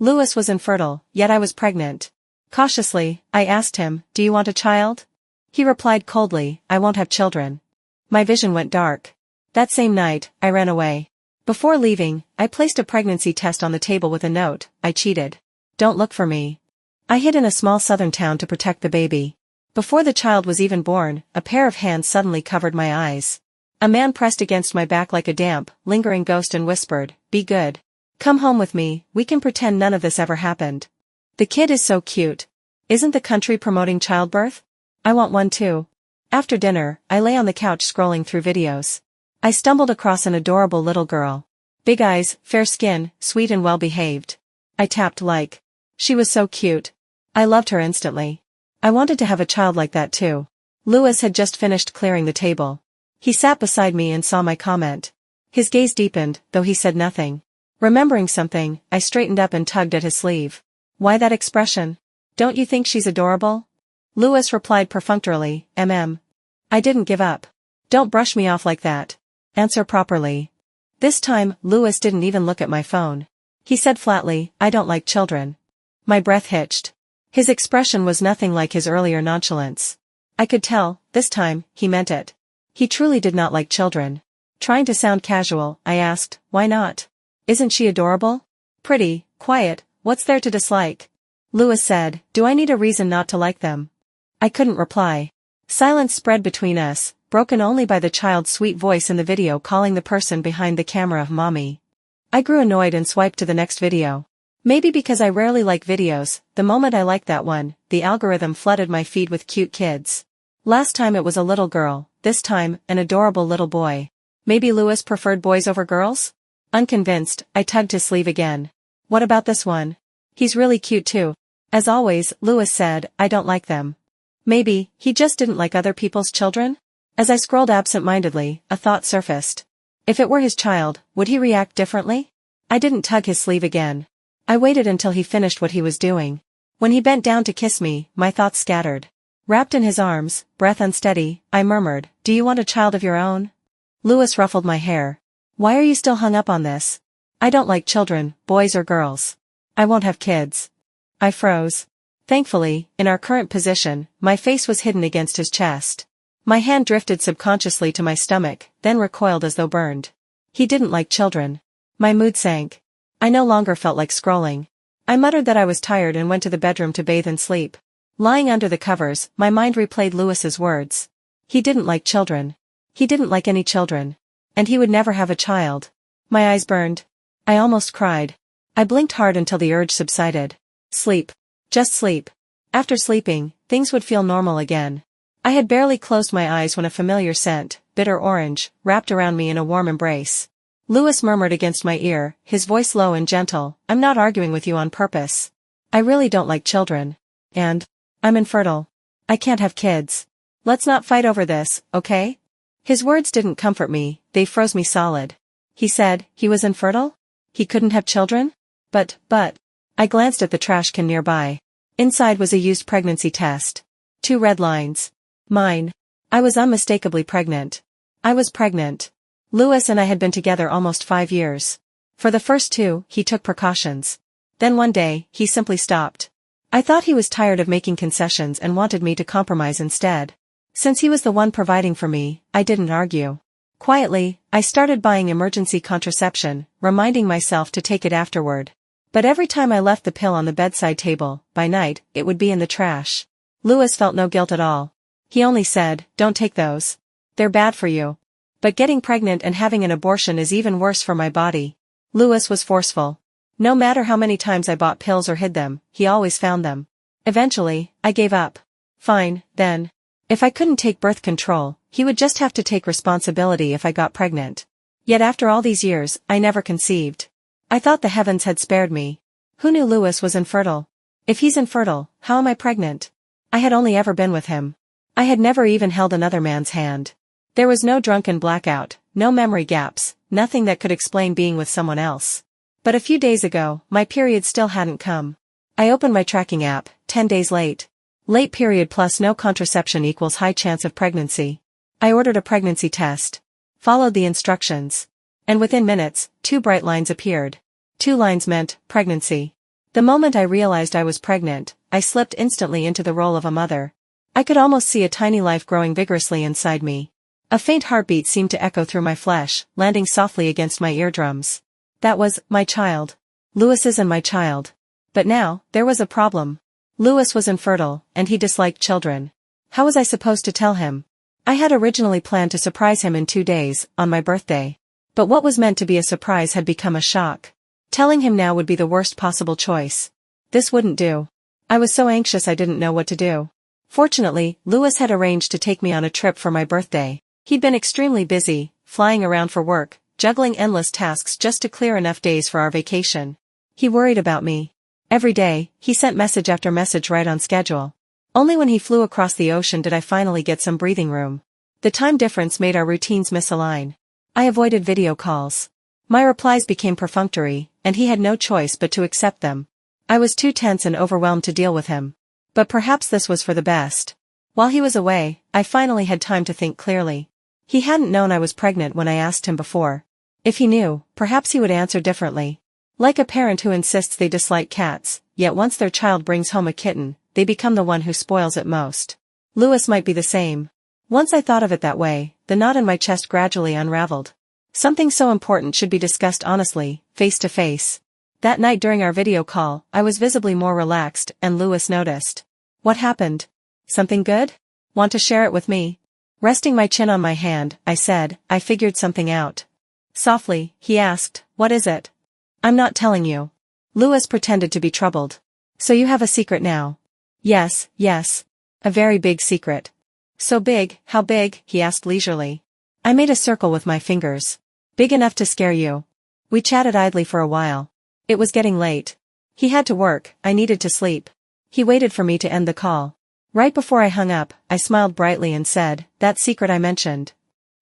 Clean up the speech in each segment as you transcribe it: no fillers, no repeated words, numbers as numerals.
Lewis was infertile, yet I was pregnant. Cautiously, I asked him, "Do you want a child?" He replied coldly, "I won't have children." My vision went dark. That same night, I ran away. Before leaving, I placed a pregnancy test on the table with a note, "I cheated. Don't look for me." I hid in a small southern town to protect the baby. Before the child was even born, a pair of hands suddenly covered my eyes. A man pressed against my back like a damp, lingering ghost and whispered, "Be good. Come home with me, we can pretend none of this ever happened. The kid is so cute. Isn't the country promoting childbirth? I want one too." After dinner, I lay on the couch scrolling through videos. I stumbled across an adorable little girl. Big eyes, fair skin, sweet and well-behaved. I tapped like. She was so cute. I loved her instantly. I wanted to have a child like that too. Lewis had just finished clearing the table. He sat beside me and saw my comment. His gaze deepened, though he said nothing. Remembering something, I straightened up and tugged at his sleeve. "Why that expression? Don't you think she's adorable?" Lewis replied perfunctorily, I didn't give up. "Don't brush me off like that. Answer properly." This time, Lewis didn't even look at my phone. He said flatly, "I don't like children." My breath hitched. His expression was nothing like his earlier nonchalance. I could tell, this time, he meant it. He truly did not like children. Trying to sound casual, I asked, "Why not? Isn't she adorable? Pretty, quiet, what's there to dislike?" Lewis said, "Do I need a reason not to like them?" I couldn't reply. Silence spread between us, broken only by the child's sweet voice in the video calling the person behind the camera Mommy. I grew annoyed and swiped to the next video. Maybe because I rarely like videos, the moment I liked that one, the algorithm flooded my feed with cute kids. Last time it was a little girl, this time, an adorable little boy. Maybe Lewis preferred boys over girls? Unconvinced, I tugged his sleeve again. "What about this one? He's really cute too." As always, Lewis said, "I don't like them." Maybe, he just didn't like other people's children? As I scrolled absent-mindedly, a thought surfaced. If it were his child, would he react differently? I didn't tug his sleeve again. I waited until he finished what he was doing. When he bent down to kiss me, my thoughts scattered. Wrapped in his arms, breath unsteady, I murmured, "Do you want a child of your own?" Lewis ruffled my hair. "Why are you still hung up on this? I don't like children, boys or girls. I won't have kids." I froze. Thankfully, in our current position, my face was hidden against his chest. My hand drifted subconsciously to my stomach, then recoiled as though burned. He didn't like children. My mood sank. I no longer felt like scrolling. I muttered that I was tired and went to the bedroom to bathe and sleep. Lying under the covers, my mind replayed Lewis's words. He didn't like children. He didn't like any children. And he would never have a child. My eyes burned. I almost cried. I blinked hard until the urge subsided. Sleep. Just sleep. After sleeping, things would feel normal again. I had barely closed my eyes when a familiar scent, bitter orange, wrapped around me in a warm embrace. Lewis murmured against my ear, his voice low and gentle, "I'm not arguing with you on purpose. I really don't like children. And I'm infertile. I can't have kids. Let's not fight over this, okay?" His words didn't comfort me, they froze me solid. He said, he was infertile? He couldn't have children? But. I glanced at the trash can nearby. Inside was a used pregnancy test. 2 red lines. Mine. I was unmistakably pregnant. I was pregnant. Lewis and I had been together almost 5 years. For the first 2, he took precautions. Then one day, he simply stopped. I thought he was tired of making concessions and wanted me to compromise instead. Since he was the one providing for me, I didn't argue. Quietly, I started buying emergency contraception, reminding myself to take it afterward. But every time I left the pill on the bedside table, by night, it would be in the trash. Lewis felt no guilt at all. He only said, "Don't take those. They're bad for you." But getting pregnant and having an abortion is even worse for my body. Lewis was forceful. No matter how many times I bought pills or hid them, he always found them. Eventually, I gave up. Fine, then. If I couldn't take birth control, he would just have to take responsibility if I got pregnant. Yet after all these years, I never conceived. I thought the heavens had spared me. Who knew Lewis was infertile? If he's infertile, how am I pregnant? I had only ever been with him. I had never even held another man's hand. There was no drunken blackout, no memory gaps, nothing that could explain being with someone else. But a few days ago, my period still hadn't come. I opened my tracking app, 10 days late. Late period plus no contraception equals high chance of pregnancy. I ordered a pregnancy test. Followed the instructions. And within minutes, 2 bright lines appeared. 2 lines meant, pregnancy. The moment I realized I was pregnant, I slipped instantly into the role of a mother. I could almost see a tiny life growing vigorously inside me. A faint heartbeat seemed to echo through my flesh, landing softly against my eardrums. That was my child. Lewis's and my child. But now, there was a problem. Lewis was infertile, and he disliked children. How was I supposed to tell him? I had originally planned to surprise him in 2 days, on my birthday. But what was meant to be a surprise had become a shock. Telling him now would be the worst possible choice. This wouldn't do. I was so anxious I didn't know what to do. Fortunately, Lewis had arranged to take me on a trip for my birthday. He'd been extremely busy, flying around for work, juggling endless tasks just to clear enough days for our vacation. He worried about me. Every day, he sent message after message right on schedule. Only when he flew across the ocean did I finally get some breathing room. The time difference made our routines misalign. I avoided video calls. My replies became perfunctory, and he had no choice but to accept them. I was too tense and overwhelmed to deal with him. But perhaps this was for the best. While he was away, I finally had time to think clearly. He hadn't known I was pregnant when I asked him before. If he knew, perhaps he would answer differently. Like a parent who insists they dislike cats, yet once their child brings home a kitten, they become the one who spoils it most. Lewis might be the same. Once I thought of it that way, the knot in my chest gradually unraveled. Something so important should be discussed honestly, face to face. That night during our video call, I was visibly more relaxed, and Lewis noticed. What happened? Something good? Want to share it with me? Resting my chin on my hand, I said, I figured something out. Softly, he asked, what is it? I'm not telling you. Lewis pretended to be troubled. So you have a secret now? Yes. A very big secret. So big, how big? He asked leisurely. I made a circle with my fingers. Big enough to scare you. We chatted idly for a while. It was getting late. He had to work, I needed to sleep. He waited for me to end the call. Right before I hung up, I smiled brightly and said, that secret I mentioned.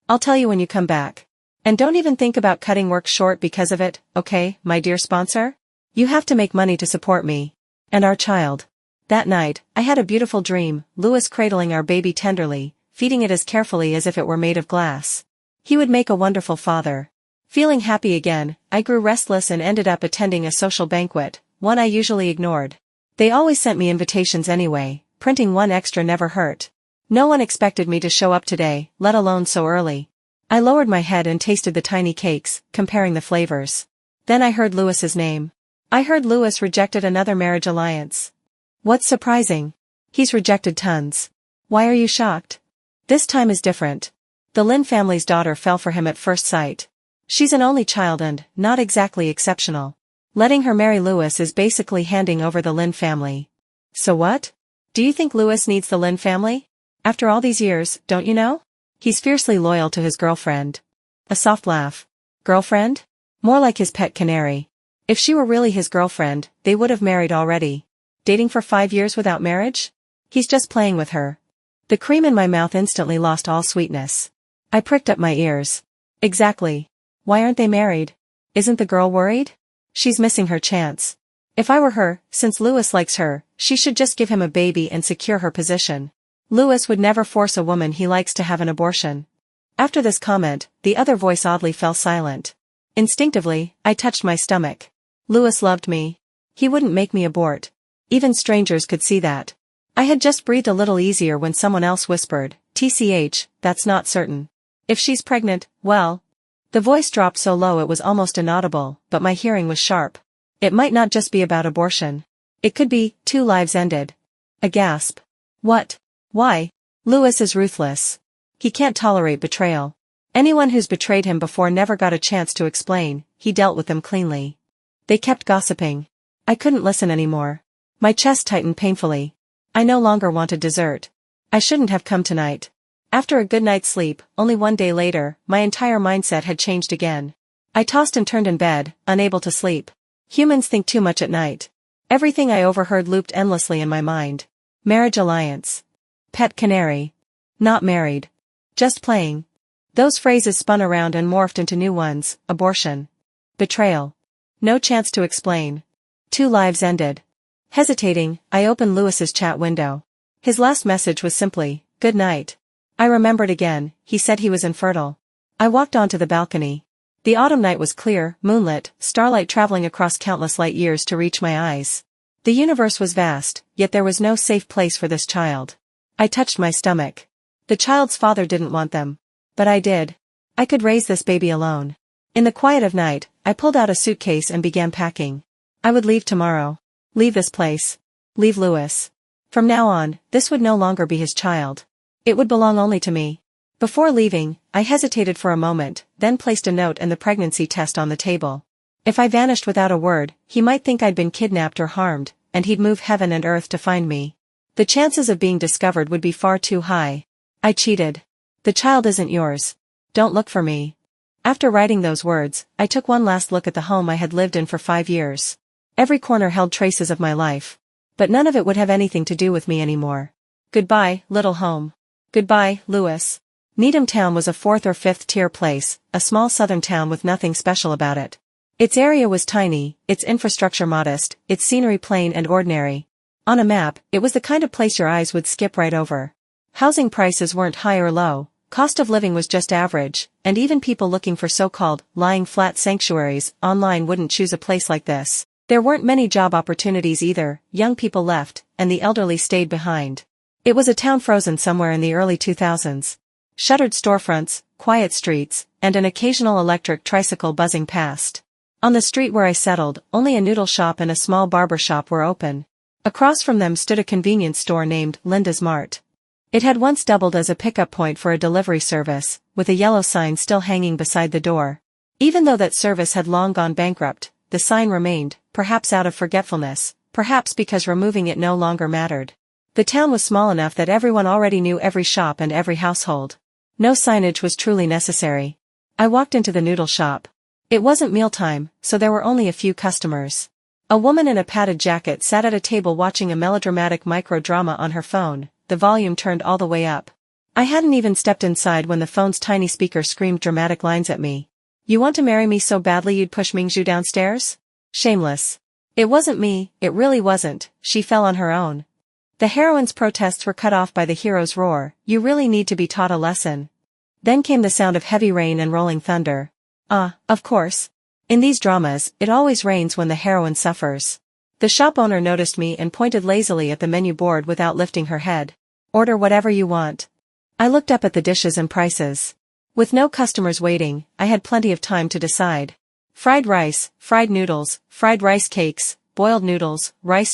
I'll tell you when you come back. And don't even think about cutting work short because of it, okay, my dear sponsor? You have to make money to support me. And our child. That night, I had a beautiful dream, Lewis cradling our baby tenderly, feeding it as carefully as if it were made of glass. He would make a wonderful father. Feeling happy again, I grew restless and ended up attending a social banquet, one I usually ignored. They always sent me invitations anyway, printing one extra never hurt. No one expected me to show up today, let alone so early. I lowered my head and tasted the tiny cakes, comparing the flavors. Then I heard Lewis's name. I heard Lewis rejected another marriage alliance. What's surprising? He's rejected tons. Why are you shocked? This time is different. The Lynn family's daughter fell for him at first sight. She's an only child and, not exactly exceptional. Letting her marry Lewis is basically handing over the Lynn family. So what? Do you think Lewis needs the Lynn family? After all these years, don't you know? He's fiercely loyal to his girlfriend. A soft laugh. Girlfriend? More like his pet canary. If she were really his girlfriend, they would have married already. Dating for 5 years without marriage? He's just playing with her. The cream in my mouth instantly lost all sweetness. I pricked up my ears. Exactly. Why aren't they married? Isn't the girl worried? She's missing her chance. If I were her, since Lewis likes her, she should just give him a baby and secure her position. Lewis would never force a woman he likes to have an abortion. After this comment, the other voice oddly fell silent. Instinctively, I touched my stomach. Lewis loved me. He wouldn't make me abort. Even strangers could see that. I had just breathed a little easier when someone else whispered, TCH, that's not certain. If she's pregnant, well. The voice dropped so low it was almost inaudible, but my hearing was sharp. It might not just be about abortion. It could be, 2 lives ended. A gasp. What? Why? Lewis is ruthless. He can't tolerate betrayal. Anyone who's betrayed him before never got a chance to explain, he dealt with them cleanly. They kept gossiping. I couldn't listen anymore. My chest tightened painfully. I no longer wanted dessert. I shouldn't have come tonight. After a good night's sleep, only 1 day later, my entire mindset had changed again. I tossed and turned in bed, unable to sleep. Humans think too much at night. Everything I overheard looped endlessly in my mind. Marriage alliance. Pet canary. Not married. Just playing. Those phrases spun around and morphed into new ones, abortion. Betrayal. No chance to explain. 2 lives ended. Hesitating, I opened Lewis's chat window. His last message was simply, good night. I remembered again, he said he was infertile. I walked onto the balcony. The autumn night was clear, moonlit, starlight traveling across countless light years to reach my eyes. The universe was vast, yet there was no safe place for this child. I touched my stomach. The child's father didn't want them. But I did. I could raise this baby alone. In the quiet of night, I pulled out a suitcase and began packing. I would leave tomorrow. Leave this place. Leave Louis. From now on, this would no longer be his child. It would belong only to me. Before leaving, I hesitated for a moment, then placed a note and the pregnancy test on the table. If I vanished without a word, he might think I'd been kidnapped or harmed, and he'd move heaven and earth to find me. The chances of being discovered would be far too high. I cheated. The child isn't yours. Don't look for me. After writing those words, I took one last look at the home I had lived in for 5 years. Every corner held traces of my life. But none of it would have anything to do with me anymore. Goodbye, little home. Goodbye, Louis. Needham Town was a 4th or 5th tier place, a small southern town with nothing special about it. Its area was tiny, its infrastructure modest, its scenery plain and ordinary. On a map, it was the kind of place your eyes would skip right over. Housing prices weren't high or low, cost of living was just average, and even people looking for so-called lying flat sanctuaries online wouldn't choose a place like this. There weren't many job opportunities either, young people left, and the elderly stayed behind. It was a town frozen somewhere in the early 2000s. Shuttered storefronts, quiet streets, and an occasional electric tricycle buzzing past. On the street where I settled, only a noodle shop and a small barber shop were open. Across from them stood a convenience store named Linda's Mart. It had once doubled as a pickup point for a delivery service, with a yellow sign still hanging beside the door. Even though that service had long gone bankrupt, the sign remained, perhaps out of forgetfulness, perhaps because removing it no longer mattered. The town was small enough that everyone already knew every shop and every household. No signage was truly necessary. I walked into the noodle shop. It wasn't mealtime, so there were only a few customers. A woman in a padded jacket sat at a table watching a melodramatic microdrama on her phone, the volume turned all the way up. I hadn't even stepped inside when the phone's tiny speaker screamed dramatic lines at me. You want to marry me so badly you'd push Mingzhu downstairs? Shameless. It wasn't me, it really wasn't, she fell on her own. The heroine's protests were cut off by the hero's roar, you really need to be taught a lesson. Then came the sound of heavy rain and rolling thunder. Of course. In these dramas, it always rains when the heroine suffers. The shop owner noticed me and pointed lazily at the menu board without lifting her head. Order whatever you want. I looked up at the dishes and prices. With no customers waiting, I had plenty of time to decide. Fried rice, fried noodles, fried rice cakes, boiled noodles, rice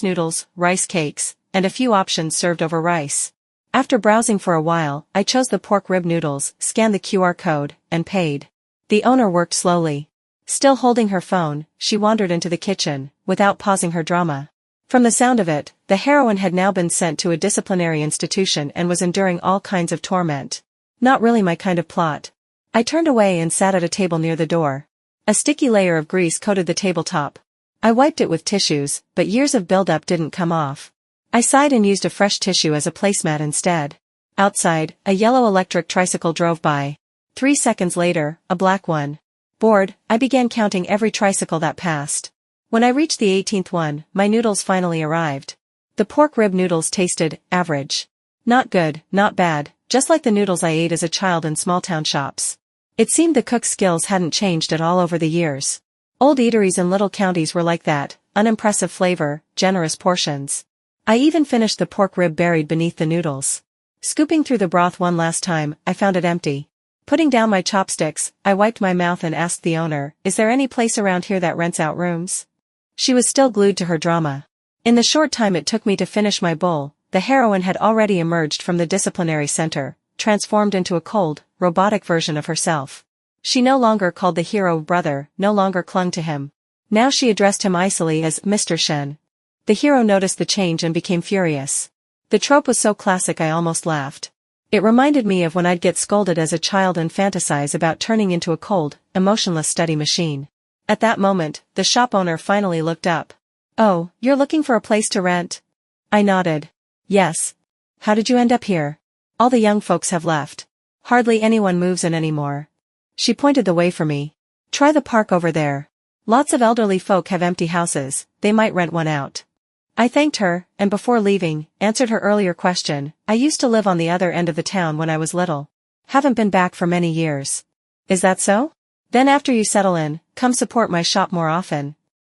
cakes, and a few options served over rice. After browsing for a while, I chose the pork rib noodles, scanned the QR code, and paid. The owner worked slowly. Still holding her phone, she wandered into the kitchen, without pausing her drama. From the sound of it, the heroine had now been sent to a disciplinary institution and was enduring all kinds of torment. Not really my kind of plot. I turned away and sat at a table near the door. A sticky layer of grease coated the tabletop. I wiped it with tissues, but years of buildup didn't come off. I sighed and used a fresh tissue as a placemat instead. Outside, a yellow electric tricycle drove by. 3 seconds later, a black one. Bored, I began counting every tricycle that passed. When I reached the 18th one, my noodles finally arrived. The pork rib noodles tasted average. Not good, not bad, just like the noodles I ate as a child in small-town shops. It seemed the cook's skills hadn't changed at all over the years. Old eateries in little counties were like that, unimpressive flavor, generous portions. I even finished the pork rib buried beneath the noodles. Scooping through the broth one last time, I found it empty. Putting down my chopsticks, I wiped my mouth and asked the owner, "Is there any place around here that rents out rooms?" She was still glued to her drama. In the short time it took me to finish my bowl, the heroine had already emerged from the disciplinary center, transformed into a cold, robotic version of herself. She no longer called the hero brother, no longer clung to him. Now she addressed him icily as Mr. Shen. The hero noticed the change and became furious. The trope was so classic I almost laughed. It reminded me of when I'd get scolded as a child and fantasize about turning into a cold, emotionless study machine. At that moment, the shop owner finally looked up. "Oh, you're looking for a place to rent?" I nodded. "Yes. How did you end up here? All the young folks have left. Hardly anyone moves in anymore." She pointed the way for me. "Try the park over there. Lots of elderly folk have empty houses, they might rent one out." I thanked her, and before leaving, answered her earlier question. "I used to live on the other end of the town when I was little. Haven't been back for many years." "Is that so?" Then after you settle in, come support my shop more often.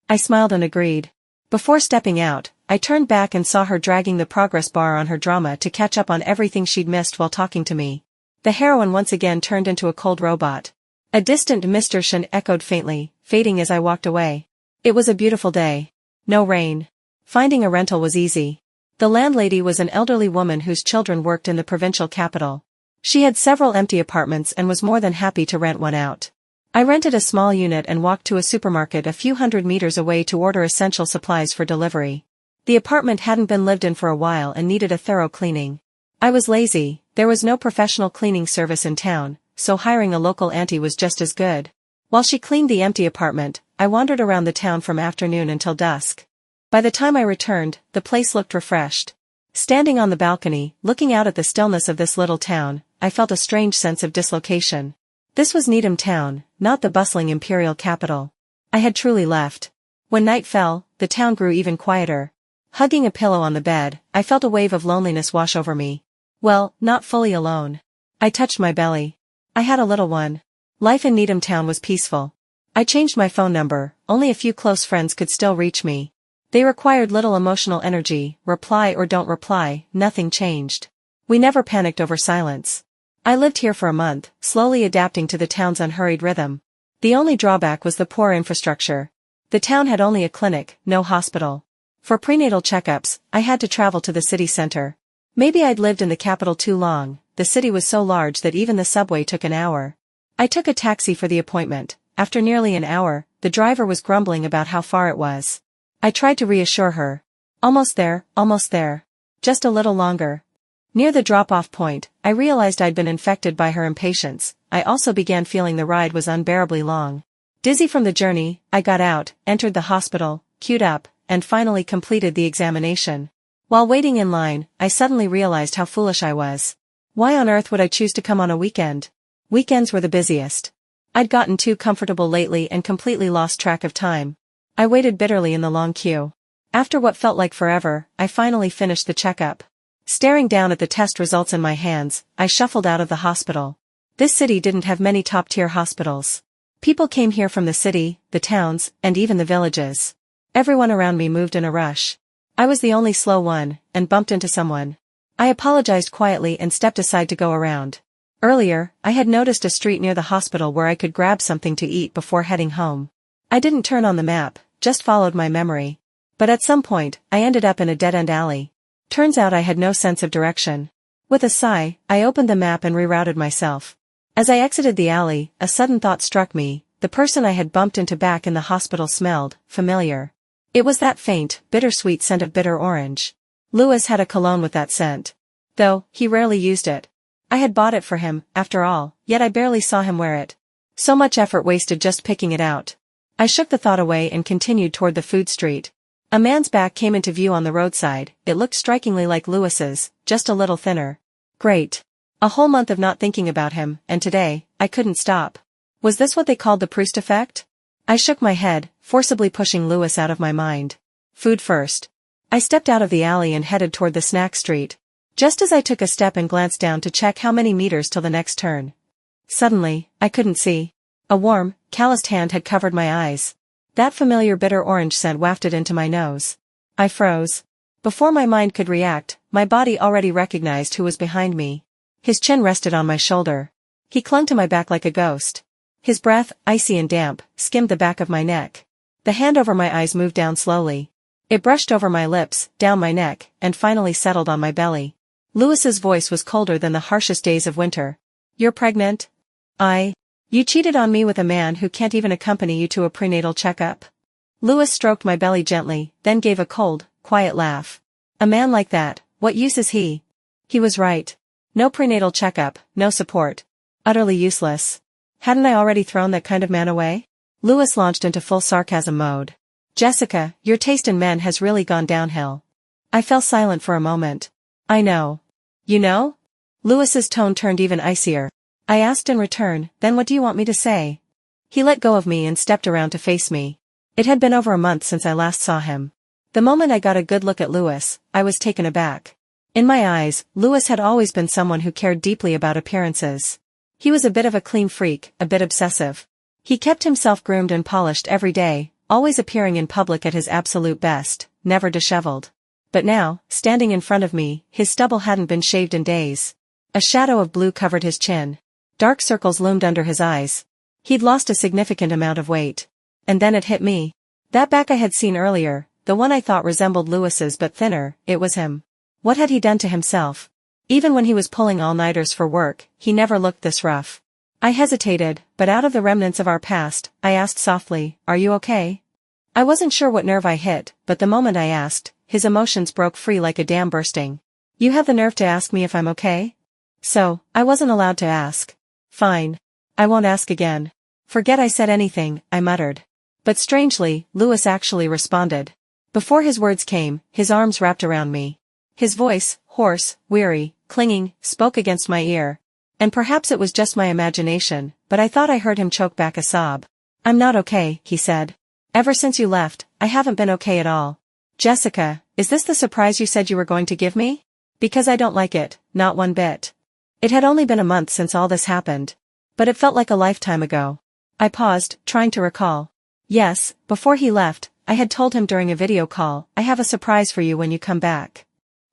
I smiled and agreed. Before stepping out, I turned back and saw her dragging the progress bar on her drama to catch up on everything she'd missed while talking to me. The heroine once again turned into a cold robot. A distant Mr. Shen echoed faintly, fading as I walked away. It was a beautiful day. No rain. Finding a rental was easy. The landlady was an elderly woman whose children worked in the provincial capital. She had several empty apartments and was more than happy to rent one out. I rented a small unit and walked to a supermarket a few hundred meters away to order essential supplies for delivery. The apartment hadn't been lived in for a while and needed a thorough cleaning. I was lazy, there was no professional cleaning service in town, so hiring a local auntie was just as good. While she cleaned the empty apartment, I wandered around the town from afternoon until dusk. By the time I returned, the place looked refreshed. Standing on the balcony, looking out at the stillness of this little town, I felt a strange sense of dislocation. This was Needham Town, not the bustling imperial capital. I had truly left. When night fell, the town grew even quieter. Hugging a pillow on the bed, I felt a wave of loneliness wash over me. Well, not fully alone. I touched my belly. I had a little one. Life in Needham Town was peaceful. I changed my phone number, only a few close friends could still reach me. They required little emotional energy, reply or don't reply, nothing changed. We never panicked over silence. I lived here for a month, slowly adapting to the town's unhurried rhythm. The only drawback was the poor infrastructure. The town had only a clinic, no hospital. For prenatal checkups, I had to travel to the city center. Maybe I'd lived in the capital too long, the city was so large that even the subway took an hour. I took a taxi for the appointment. After nearly an hour, the driver was grumbling about how far it was. I tried to reassure her. Almost there, just a little longer. Near the drop-off point, I realized I'd been infected by her impatience. I also began feeling the ride was unbearably long. Dizzy from the journey, I got out, entered the hospital, queued up, and finally completed the examination. While waiting in line, I suddenly realized how foolish I was. Why on earth would I choose to come on a weekend? Weekends were the busiest. I'd gotten too comfortable lately and completely lost track of time. I waited bitterly in the long queue. After what felt like forever, I finally finished the checkup. Staring down at the test results in my hands, I shuffled out of the hospital. This city didn't have many top-tier hospitals. People came here from the city, the towns, and even the villages. Everyone around me moved in a rush. I was the only slow one, and bumped into someone. I apologized quietly and stepped aside to go around. Earlier, I had noticed a street near the hospital where I could grab something to eat before heading home. I didn't turn on the map, just followed my memory. But at some point, I ended up in a dead-end alley. Turns out I had no sense of direction. With a sigh, I opened the map and rerouted myself. As I exited the alley, a sudden thought struck me. The person I had bumped into back in the hospital smelled familiar. It was that faint, bittersweet scent of bitter orange. Lewis had a cologne with that scent. Though, he rarely used it. I had bought it for him, after all, yet I barely saw him wear it. So much effort wasted just picking it out. I shook the thought away and continued toward the food street. A man's back came into view on the roadside. It looked strikingly like Lewis's, just a little thinner. Great. A whole month of not thinking about him, and today, I couldn't stop. Was this what they called the Proust effect? I shook my head, forcibly pushing Lewis out of my mind. Food first. I stepped out of the alley and headed toward the snack street. Just as I took a step and glanced down to check how many meters till the next turn. Suddenly, I couldn't see. A warm, calloused hand had covered my eyes. That familiar bitter orange scent wafted into my nose. I froze. Before my mind could react, my body already recognized who was behind me. His chin rested on my shoulder. He clung to my back like a ghost. His breath, icy and damp, skimmed the back of my neck. The hand over my eyes moved down slowly. It brushed over my lips, down my neck, and finally settled on my belly. Lewis's voice was colder than the harshest days of winter. You're pregnant? You cheated on me with a man who can't even accompany you to a prenatal checkup. Lewis stroked my belly gently, then gave a cold, quiet laugh. A man like that, what use is he? He was right. No prenatal checkup, no support. Utterly useless. Hadn't I already thrown that kind of man away? Lewis launched into full sarcasm mode. Jessica, your taste in men has really gone downhill. I fell silent for a moment. I know. You know? Lewis's tone turned even icier. I asked in return, then what do you want me to say? He let go of me and stepped around to face me. It had been over a month since I last saw him. The moment I got a good look at Lewis, I was taken aback. In my eyes, Lewis had always been someone who cared deeply about appearances. He was a bit of a clean freak, a bit obsessive. He kept himself groomed and polished every day, always appearing in public at his absolute best, never disheveled. But now, standing in front of me, his stubble hadn't been shaved in days. A shadow of blue covered his chin. Dark circles loomed under his eyes. He'd lost a significant amount of weight. And then it hit me. That back I had seen earlier, the one I thought resembled Lewis's but thinner, it was him. What had he done to himself? Even when he was pulling all-nighters for work, he never looked this rough. I hesitated, but out of the remnants of our past, I asked softly, "Are you okay?" I wasn't sure what nerve I hit, but the moment I asked, his emotions broke free like a dam bursting. "You have the nerve to ask me if I'm okay?" So, I wasn't allowed to ask. "Fine. I won't ask again." "Forget I said anything," I muttered. But strangely, Lewis actually responded. Before his words came, his arms wrapped around me. His voice, hoarse, weary, clinging, spoke against my ear. And perhaps it was just my imagination, but I thought I heard him choke back a sob. "I'm not okay," he said. "Ever since you left, I haven't been okay at all." "Jessica, is this the surprise you said you were going to give me?" "Because I don't like it, not one bit." It had only been a month since all this happened. But it felt like a lifetime ago. I paused, trying to recall. Yes, before he left, I had told him during a video call, "I have a surprise for you when you come back."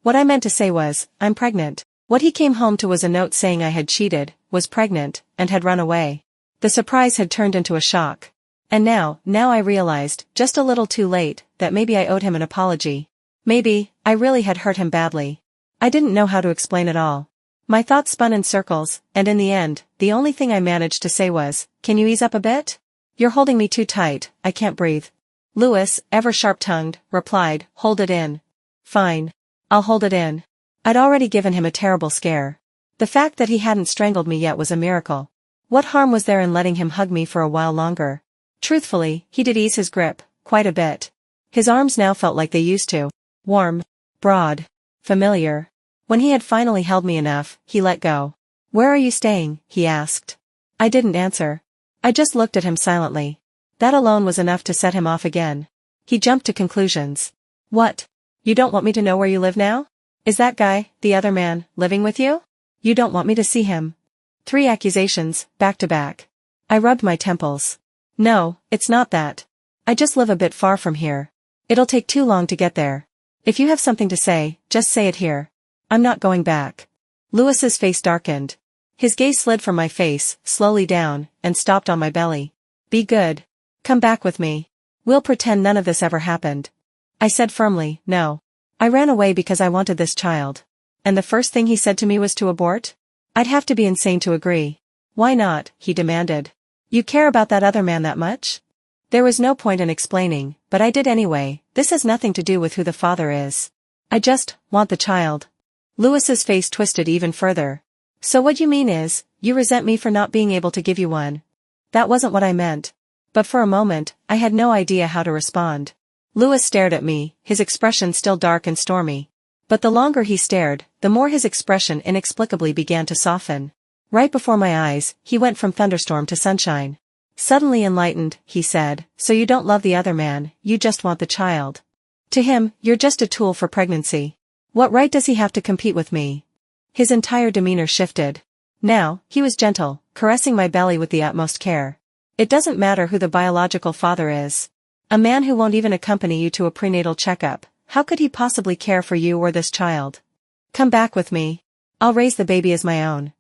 What I meant to say was, "I'm pregnant." What he came home to was a note saying I had cheated, was pregnant, and had run away. The surprise had turned into a shock. And now I realized, just a little too late, that maybe I owed him an apology. Maybe, I really had hurt him badly. I didn't know how to explain it all. My thoughts spun in circles, and in the end, the only thing I managed to say was, "Can you ease up a bit? You're holding me too tight, I can't breathe." Lewis, ever sharp-tongued, replied, "Hold it in." "Fine. I'll hold it in." I'd already given him a terrible scare. The fact that he hadn't strangled me yet was a miracle. What harm was there in letting him hug me for a while longer? Truthfully, he did ease his grip, quite a bit. His arms now felt like they used to. Warm, broad, familiar. When he had finally held me enough, he let go. "Where are you staying?" he asked. I didn't answer. I just looked at him silently. That alone was enough to set him off again. He jumped to conclusions. "What? You don't want me to know where you live now? Is that guy, the other man, living with you? You don't want me to see him?" 3 accusations, back to back. I rubbed my temples. "No, it's not that. I just live a bit far from here. It'll take too long to get there. If you have something to say, just say it here. I'm not going back." Lewis's face darkened. His gaze slid from my face, slowly down, and stopped on my belly. "Be good. Come back with me. We'll pretend none of this ever happened." I said firmly, "No. I ran away because I wanted this child." And the first thing he said to me was to abort? I'd have to be insane to agree. "Why not?" he demanded. "You care about that other man that much?" There was no point in explaining, but I did anyway. "This has nothing to do with who the father is. I just want the child." Lewis's face twisted even further. "So what you mean is, you resent me for not being able to give you one?" That wasn't what I meant. But for a moment, I had no idea how to respond. Lewis stared at me, his expression still dark and stormy. But the longer he stared, the more his expression inexplicably began to soften. Right before my eyes, he went from thunderstorm to sunshine. Suddenly enlightened, he said, "So you don't love the other man, you just want the child. To him, you're just a tool for pregnancy. What right does he have to compete with me?" His entire demeanor shifted. Now, he was gentle, caressing my belly with the utmost care. "It doesn't matter who the biological father is. A man who won't even accompany you to a prenatal checkup, how could he possibly care for you or this child? Come back with me. I'll raise the baby as my own."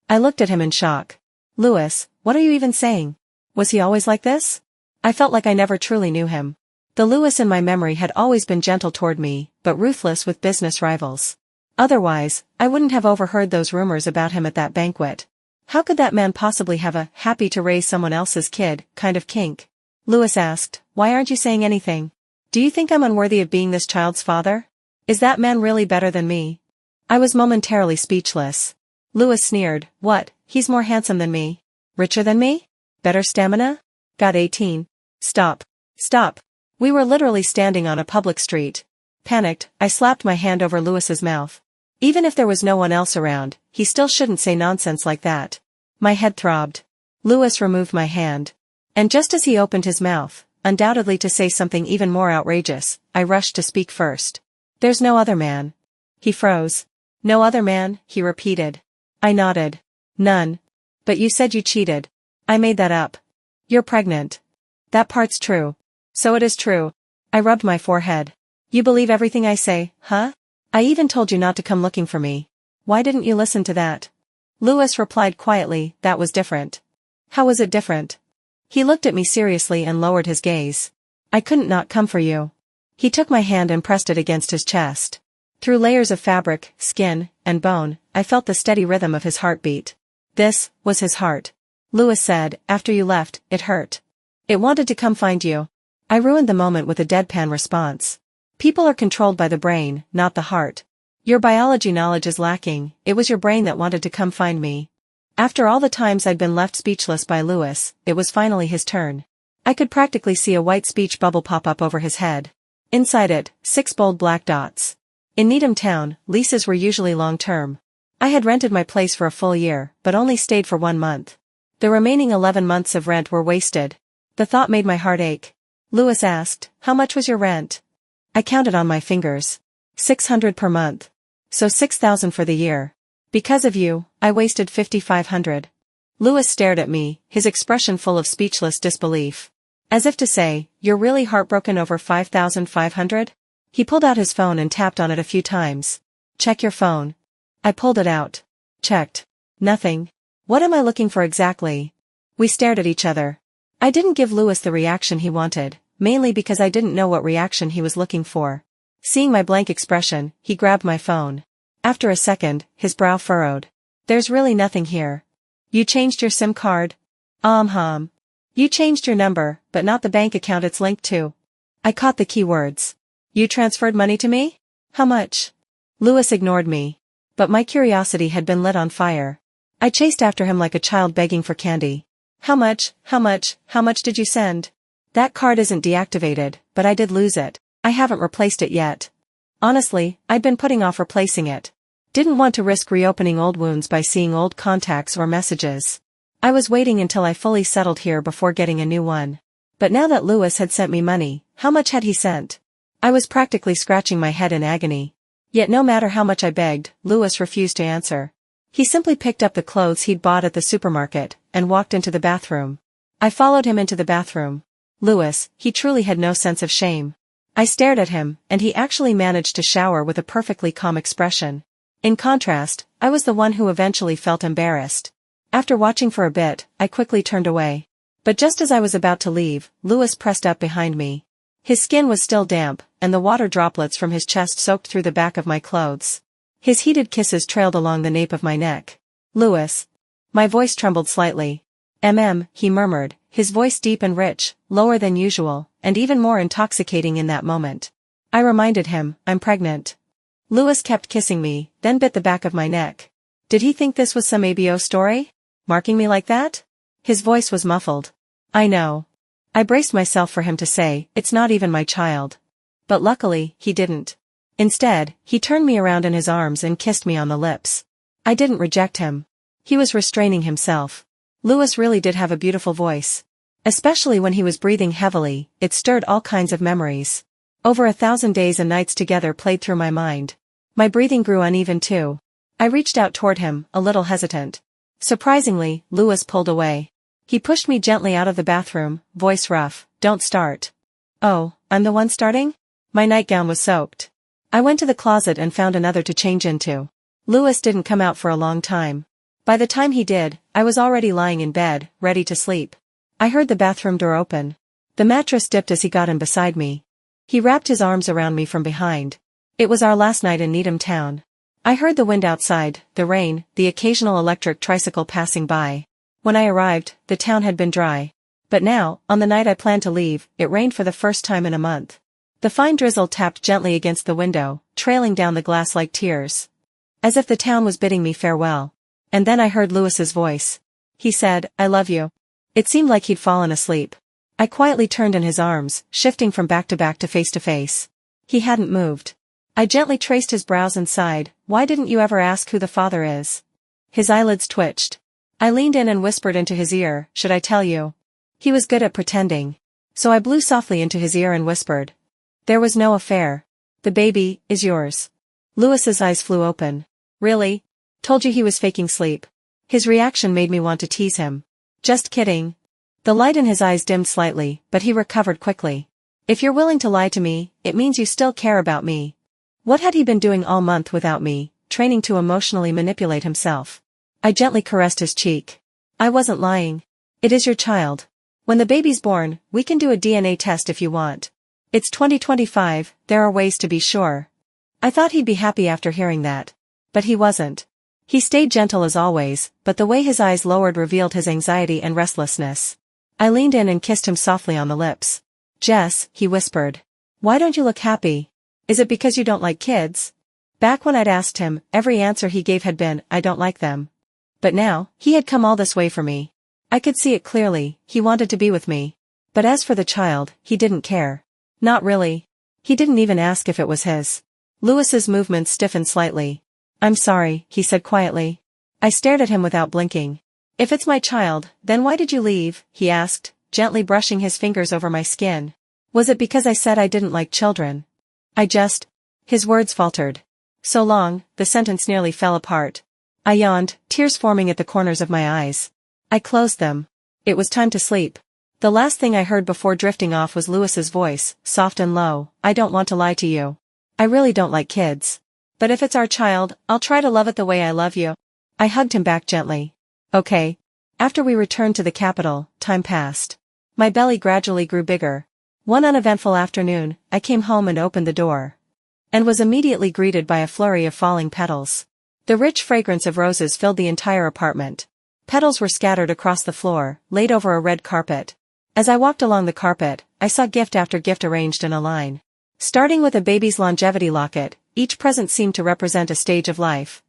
I looked at him in shock. "Lewis, what are you even saying? Was he always like this?" I felt like I never truly knew him. The Lewis in my memory had always been gentle toward me, but ruthless with business rivals. Otherwise, I wouldn't have overheard those rumors about him at that banquet. How could that man possibly have a happy to raise someone else's kid kind of kink? Lewis asked, "Why aren't you saying anything? Do you think I'm unworthy of being this child's father? Is that man really better than me?" I was momentarily speechless. Lewis sneered, "What, he's more handsome than me? Richer than me? Better stamina? Got 18. Stop. Stop." We were literally standing on a public street. Panicked, I slapped my hand over Lewis's mouth. Even if there was no one else around, he still shouldn't say nonsense like that. My head throbbed. Lewis removed my hand. And just as he opened his mouth, undoubtedly to say something even more outrageous, I rushed to speak first. "There's no other man." He froze. "No other man?" he repeated. I nodded. "None. But you said you cheated." "I made that up." You're pregnant. That part's true. So it is true. I rubbed my forehead. You believe everything I say, huh? I even told you not to come looking for me. Why didn't you listen to that? Lewis replied quietly, that was different. How was it different? He looked at me seriously and lowered his gaze. I couldn't not come for you. He took my hand and pressed it against his chest. Through layers of fabric, skin, and bone, I felt the steady rhythm of his heartbeat. This was his heart. Lewis said, after you left, it hurt. It wanted to come find you. I ruined the moment with a deadpan response. People are controlled by the brain, not the heart. Your biology knowledge is lacking, it was your brain that wanted to come find me. After all the times I'd been left speechless by Lewis, it was finally his turn. I could practically see a white speech bubble pop up over his head. Inside it, 6 bold black dots. In Needham Town, leases were usually long-term. I had rented my place for a full year, but only stayed for 1 month. The remaining 11 months of rent were wasted. The thought made my heart ache. Lewis asked, how much was your rent? I counted on my fingers. 600 per month. So 6,000 for the year. Because of you, I wasted 5,500. Lewis stared at me, his expression full of speechless disbelief. As if to say, you're really heartbroken over 5,500? He pulled out his phone and tapped on it a few times. Check your phone. I pulled it out. Checked. Nothing. What am I looking for exactly? We stared at each other. I didn't give Lewis the reaction he wanted, mainly because I didn't know what reaction he was looking for. Seeing my blank expression, he grabbed my phone. After a second, his brow furrowed. There's really nothing here. You changed your SIM card? You changed your number, but not the bank account it's linked to. I caught the key words. You transferred money to me? How much? Lewis ignored me. But my curiosity had been lit on fire. I chased after him like a child begging for candy. How much did you send? That card isn't deactivated, but I did lose it. I haven't replaced it yet. Honestly, I'd been putting off replacing it. Didn't want to risk reopening old wounds by seeing old contacts or messages. I was waiting until I fully settled here before getting a new one. But now that Lewis had sent me money, how much had he sent? I was practically scratching my head in agony. Yet no matter how much I begged, Lewis refused to answer. He simply picked up the clothes he'd bought at the supermarket and walked into the bathroom. I followed him into the bathroom. Lewis, he truly had no sense of shame. I stared at him, and he actually managed to shower with a perfectly calm expression. In contrast, I was the one who eventually felt embarrassed. After watching for a bit, I quickly turned away. But just as I was about to leave, Lewis pressed up behind me. His skin was still damp, and the water droplets from his chest soaked through the back of my clothes. His heated kisses trailed along the nape of my neck. Lewis. My voice trembled slightly. He murmured, his voice deep and rich, lower than usual, and even more intoxicating in that moment. I reminded him, I'm pregnant. Lewis kept kissing me, then bit the back of my neck. Did he think this was some ABO story? Marking me like that? His voice was muffled. I know. I braced myself for him to say, it's not even my child. But luckily, he didn't. Instead, he turned me around in his arms and kissed me on the lips. I didn't reject him. He was restraining himself. Lewis really did have a beautiful voice. Especially when he was breathing heavily, it stirred all kinds of memories. Over 1,000 days and nights together played through my mind. My breathing grew uneven too. I reached out toward him, a little hesitant. Surprisingly, Lewis pulled away. He pushed me gently out of the bathroom, voice rough, don't start. Oh, I'm the one starting? My nightgown was soaked. I went to the closet and found another to change into. Lewis didn't come out for a long time. By the time he did, I was already lying in bed, ready to sleep. I heard the bathroom door open. The mattress dipped as he got in beside me. He wrapped his arms around me from behind. It was our last night in Needham Town. I heard the wind outside, the rain, the occasional electric tricycle passing by. When I arrived, the town had been dry. But now, on the night I planned to leave, it rained for the first time in a month. The fine drizzle tapped gently against the window, trailing down the glass like tears. As if the town was bidding me farewell. And then I heard Lewis's voice. He said, I love you. It seemed like he'd fallen asleep. I quietly turned in his arms, shifting from back to face. He hadn't moved. I gently traced his brows and sighed, why didn't you ever ask who the father is? His eyelids twitched. I leaned in and whispered into his ear, should I tell you? He was good at pretending. So I blew softly into his ear and whispered. There was no affair. The baby is yours. Lewis's eyes flew open. Really? Told you he was faking sleep. His reaction made me want to tease him. Just kidding. The light in his eyes dimmed slightly, but he recovered quickly. If you're willing to lie to me, it means you still care about me. What had he been doing all month without me, training to emotionally manipulate himself? I gently caressed his cheek. I wasn't lying. It is your child. When the baby's born, we can do a DNA test if you want. It's 2025, there are ways to be sure. I thought he'd be happy after hearing that. But he wasn't. He stayed gentle as always, but the way his eyes lowered revealed his anxiety and restlessness. I leaned in and kissed him softly on the lips. Jess, he whispered. Why don't you look happy? Is it because you don't like kids? Back when I'd asked him, every answer he gave had been, I don't like them. But now, he had come all this way for me. I could see it clearly, he wanted to be with me. But as for the child, he didn't care. Not really. He didn't even ask if it was his. Lewis's movements stiffened slightly. I'm sorry, he said quietly. I stared at him without blinking. If it's my child, then why did you leave? He asked, gently brushing his fingers over my skin. Was it because I said I didn't like children? His words faltered. So long, the sentence nearly fell apart. I yawned, tears forming at the corners of my eyes. I closed them. It was time to sleep. The last thing I heard before drifting off was Lewis's voice, soft and low. I don't want to lie to you. I really don't like kids. But if it's our child, I'll try to love it the way I love you. I hugged him back gently. Okay. After we returned to the capital, time passed. My belly gradually grew bigger. One uneventful afternoon, I came home and opened the door. And was immediately greeted by a flurry of falling petals. The rich fragrance of roses filled the entire apartment. Petals were scattered across the floor, laid over a red carpet. As I walked along the carpet, I saw gift after gift arranged in a line. Starting with a baby's longevity locket, each present seemed to represent a stage of life.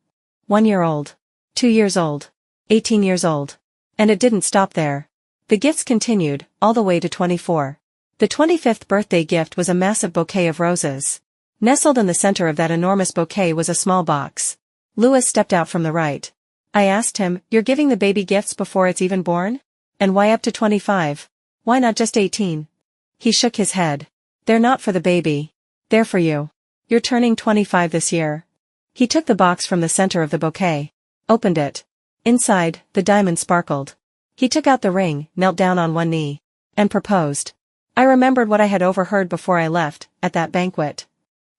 1 year old. 2 years old. 18 years old. And it didn't stop there. The gifts continued, all the way to 24. The 25th birthday gift was a massive bouquet of roses. Nestled in the center of that enormous bouquet was a small box. Lewis stepped out from the right. I asked him, you're giving the baby gifts before it's even born? And why up to 25? Why not just 18? He shook his head. They're not for the baby. They're for you. You're turning 25 this year. He took the box from the center of the bouquet. Opened it. Inside, the diamond sparkled. He took out the ring, knelt down on one knee. And proposed. I remembered what I had overheard before I left, at that banquet.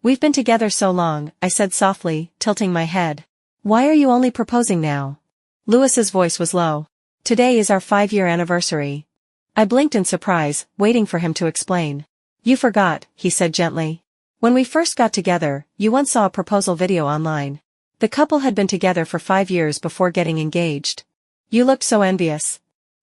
We've been together so long, I said softly, tilting my head. Why are you only proposing now? Lewis's voice was low. Today is our 5-year anniversary. I blinked in surprise, waiting for him to explain. You forgot, he said gently. When we first got together, you once saw a proposal video online. The couple had been together for 5 years before getting engaged. You looked so envious.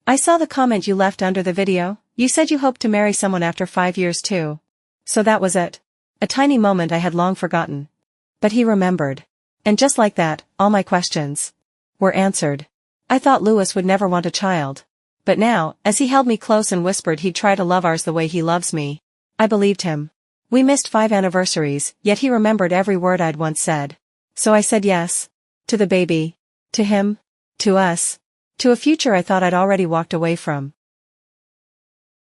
I saw the comment you left under the video. You said you hoped to marry someone after 5 years too. So that was it. A tiny moment I had long forgotten. But he remembered. And just like that, all my questions were answered. I thought Lewis would never want a child. But now, as he held me close and whispered he'd try to love ours the way he loves me, I believed him. We missed 5 anniversaries, yet he remembered every word I'd once said. So I said yes. To the baby. To him. To us. To a future I thought I'd already walked away from.